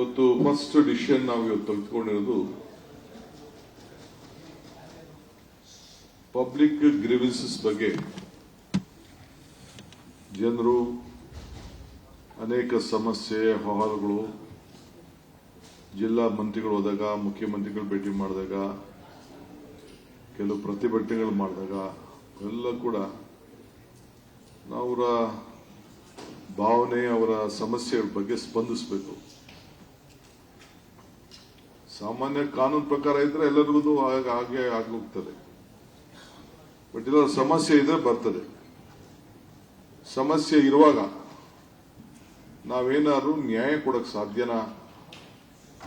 ಇವತ್ತು first decision ನಾವು ಇವತ್ತು ತೆಗೆದುಕೊಂಡಿರೋದು ಪಬ್ಲಿಕ್ ಗ್ರೀವೆನ್ಸಸ್ ಬಗ್ಗೆ. ಜನರು ಅನೇಕ ಸಮಸ್ಯೆ ಅಹವಾಲುಗಳು ಜಿಲ್ಲಾ ಮಂತ್ರಿಗಳು ಹೋದಾಗ, ಮುಖ್ಯಮಂತ್ರಿಗಳು ಭೇಟಿ ಮಾಡಿದಾಗ, ಕೆಲವು ಪ್ರತಿಭಟನೆಗಳು ಮಾಡಿದಾಗ ಎಲ್ಲ ಕೂಡ ಅವರ ಭಾವನೆ, ಅವರ ಸಮಸ್ಯೆಗಳ ಬಗ್ಗೆ ಸ್ಪಂದಿಸಬೇಕು. ಸಾಮಾನ್ಯ ಕಾನೂನು ಪ್ರಕಾರ ಇದ್ರೆ ಎಲ್ಲರಿಗೂ ಹಾಗೆ ಆಗೋಗ್ತದೆ. ಬಟ್ ಇಲ್ಲ, ಸಮಸ್ಯೆ ಇದ್ರೆ ಬರ್ತದೆ. ಸಮಸ್ಯೆ ಇರುವಾಗ ನಾವೇನಾದ್ರೂ ನ್ಯಾಯ ಕೊಡಕ್ ಸಾಧ್ಯನಾ?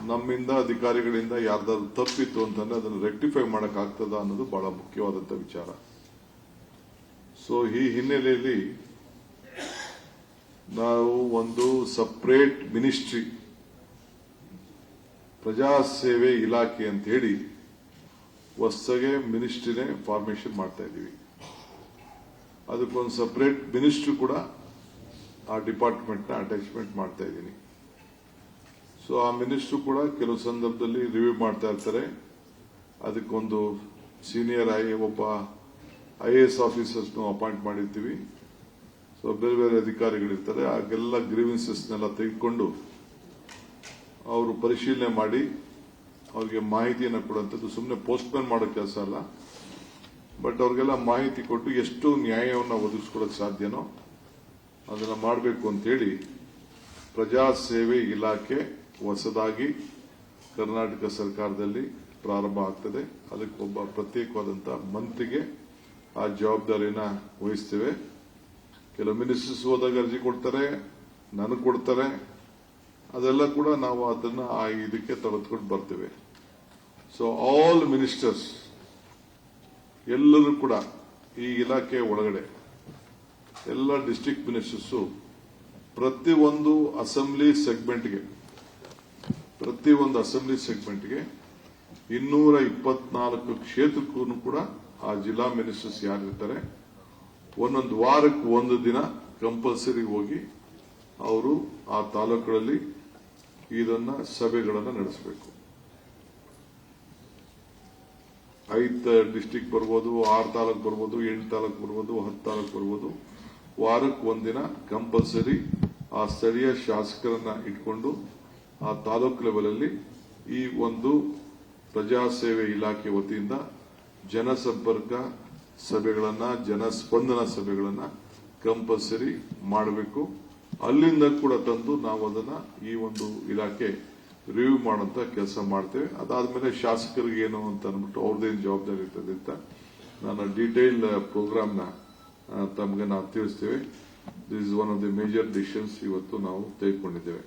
ನಮ್ಮಿಂದ, ಅಧಿಕಾರಿಗಳಿಂದ ಯಾರ್ದಾದ್ರು ತಪ್ಪಿತ್ತು ಅಂತಂದ್ರೆ ಅದನ್ನು ರೆಕ್ಟಿಫೈ ಮಾಡಕ್ ಆಗ್ತದ ಅನ್ನೋದು ಬಹಳ ಮುಖ್ಯವಾದಂತ ವಿಚಾರ. ಸೊ ಈ ಹಿನ್ನೆಲೆಯಲ್ಲಿ ನಾವು ಒಂದು ಸಪರೇಟ್ ಮಿನಿಸ್ಟ್ರಿ, ಪ್ರಜಾಸೇವೆ ಇಲಾಖೆ ಅಂತ ಹೇಳಿ ಹೊಸಗೆ ಮಿನಿಸ್ಟ್ರಿನೇ ಫಾರ್ಮೇಶನ್ ಮಾಡ್ತಾ ಇದ್ದೀವಿ. ಅದಕ್ಕೊಂದು ಸಪರೇಟ್ ಮಿನಿಸ್ಟ್ರಿ ಕೂಡ ಆ ಡಿಪಾರ್ಟ್ಮೆಂಟ್ ನ ಅಟ್ಯಾಚ್ಮೆಂಟ್ ಮಾಡ್ತಾ ಇದ್ದೀನಿ. ಸೊ ಆ ಮಿನಿಸ್ಟ್ರು ಕೂಡ ಕೆಲವು ಸಂದರ್ಭದಲ್ಲಿ ರಿವ್ಯೂ ಮಾಡ್ತಾ ಇರ್ತಾರೆ. ಅದಕ್ಕೊಂದು ಸೀನಿಯರ್ ಒಬ್ಬ IAS ಆಫೀಸರ್ಸ್ ಅಪಾಯಿಂಟ್ ಮಾಡಿರ್ತೀವಿ. ಸೊ ಬೇರೆ ಬೇರೆ ಅಧಿಕಾರಿಗಳಿರ್ತಾರೆ. ಆಗೆಲ್ಲ ಗ್ರೀವೆನ್ಸಸ್ನೆಲ್ಲ ತೆಗೆದುಕೊಂಡು ಅವರು ಪರಿಶೀಲನೆ ಮಾಡಿ ಅವ್ರಿಗೆ ಮಾಹಿತಿಯನ್ನು ಕೊಡುವಂಥದ್ದು. ಸುಮ್ಮನೆ ಪೋಸ್ಟ್ಪೋನ್ ಮಾಡೋ ಕೆಲಸ ಅಲ್ಲ, ಬಟ್ ಅವ್ರಿಗೆಲ್ಲ ಮಾಹಿತಿ ಕೊಟ್ಟು ಎಷ್ಟು ನ್ಯಾಯವನ್ನು ಒದಗಿಸ್ಕೊಡಕ್ಕೆ ಸಾಧ್ಯನೋ ಅದನ್ನ ಮಾಡಬೇಕು ಅಂತೇಳಿ ಪ್ರಜಾಸೇವೆ ಇಲಾಖೆ ಹೊಸದಾಗಿ ಕರ್ನಾಟಕ ಸರ್ಕಾರದಲ್ಲಿ ಪ್ರಾರಂಭ ಆಗ್ತದೆ. ಅದಕ್ಕೆ ಒಬ್ಬ ಪ್ರತ್ಯೇಕವಾದಂತಹ ಮಂತ್ರಿಗೆ ಆ ಜವಾಬ್ದಾರಿನ ವಹಿಸ್ತೇವೆ. ಕೆಲವು ಮಿನಿಸ್ಟರ್ಸ್ ಹೋದಾಗ ಅರ್ಜಿ ಕೊಡ್ತಾರೆ, ನನಗೆ ಕೊಡ್ತಾರೆ. ಅದೆಲ್ಲ ಕೂಡ ನಾವು ಅದನ್ನ ಆ ಇದಕ್ಕೆ ತೆಗೆದುಕೊಂಡು ಬರ್ತೇವೆ. ಸೊ ಆಲ್ ಮಿನಿಸ್ಟರ್ಸ್ ಎಲ್ಲರೂ ಕೂಡ ಈ ಇಲಾಖೆ ಒಳಗಡೆ ಎಲ್ಲ ಡಿಸ್ಟ್ರಿಕ್ಟ್ ಮಿನಿಸ್ಟರ್ಸು ಪ್ರತಿಯೊಂದು ಅಸೆಂಬ್ಲಿ ಸೆಗ್ಮೆಂಟ್ಗೆ 224 ಕ್ಷೇತ್ರಕ್ಕೂ ಕೂಡ ಆ ಜಿಲ್ಲಾ ಮಿನಿಸ್ಟರ್ಸ್ ಯಾರಿರ್ತಾರೆ ಒಂದೊಂದು ವಾರಕ್ಕೆ ಒಂದು ದಿನ ಕಂಪಲ್ಸರಿ ಹೋಗಿ ಅವರು ಆ ತಾಲೂಕುಗಳಲ್ಲಿ ಇದನ್ನ ಸಭೆಗಳನ್ನು ನಡೆಸಬೇಕು. 5 ಡಿಸ್ಟ್ರಿಕ್ಟ್ ಬರ್ಬೋದು, 6 ತಾಲೂಕು ಬರ್ಬೋದು, 8 ತಾಲೂಕು ಬರ್ಬೋದು, 10 ತಾಲೂಕು ಬರ್ಬೋದು. ವಾರಕ್ಕೆ ಒಂದಿನ ಕಂಪಲ್ಸರಿ ಆ ಸ್ಥಳೀಯ ಶಾಸಕರನ್ನ ಇಟ್ಕೊಂಡು ಆ ತಾಲೂಕು ಲೆವೆಲ್ ಅಲ್ಲಿ ಈ ಒಂದು ಪ್ರಜಾಸೇವೆ ಇಲಾಖೆ ವತಿಯಿಂದ ಜನಸಂಪರ್ಕ ಸಭೆಗಳನ್ನ, ಜನಸ್ಪಂದನ ಸಭೆಗಳನ್ನ ಕಂಪಲ್ಸರಿ ಮಾಡಬೇಕು. ಅಲ್ಲಿಂದ ಕೂಡ ತಂದು ನಾವು ಅದನ್ನ ಈ ಒಂದು ಇಲಾಖೆ ರಿವ್ಯೂ ಮಾಡುವಂತ ಕೆಲಸ ಮಾಡ್ತೇವೆ. ಅದಾದ್ಮೇಲೆ ಶಾಸಕರಿಗೆ ಏನು ಅಂತ ಅಂದ್ಬಿಟ್ಟು ಅವ್ರದ್ದೇನು ಜವಾಬ್ದಾರಿ ಇರ್ತದೆ ಅಂತ ನಾನು ಡೀಟೇಲ್ ಪ್ರೋಗ್ರಾಮ್ನ ತಮಗೆ ನಾವು ತಿಳಿಸ್ತೇವೆ. This is one of the major decisions ಇವತ್ತು ನಾವು ತೆಗೆದುಕೊಂಡಿದ್ದೇವೆ.